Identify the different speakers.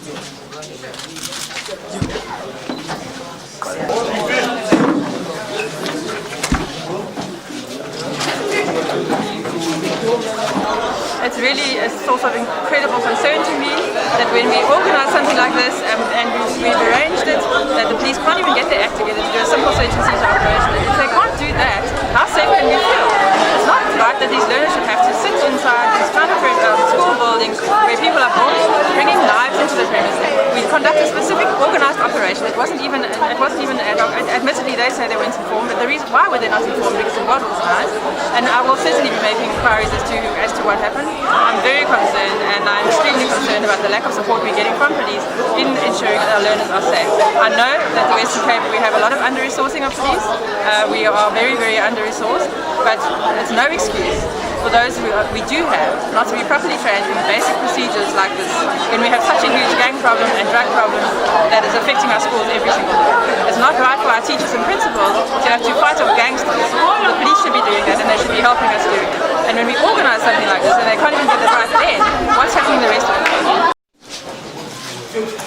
Speaker 1: It's really a source of incredible concern to me that when we organise something like this and we've arranged it, that the police can't even get their act together to do a simple search and seizure operation. If they can't do that, how safe can we feel? It's not right that these learners should have to sit inside these kind of school buildings where people are bringing knives into the premises. We conduct a specific organised operation. It wasn't even ad hoc. Admittedly, they say they weren't informed, but the reason why were they not informed? Because it was organised. And I will certainly be making inquiries as to what happened. I'm very concerned, and I'm extremely concerned about the lack of support we're getting from police in ensuring that our learners are safe. I know that the Western Cape, we have a lot of under-resourcing of police. We are very, very under-resourced, but it's no excuse for those who we do have not to be properly trained in basic procedures like this when we have such a huge gang problem and drug problem that is affecting our schools every single day. It's not right for our teachers and principals to have to fight off gangsters. The police should be doing that, and they should be helping us doing it. And when we organise something like this and they can't even get it right then, what's happening the rest of the day?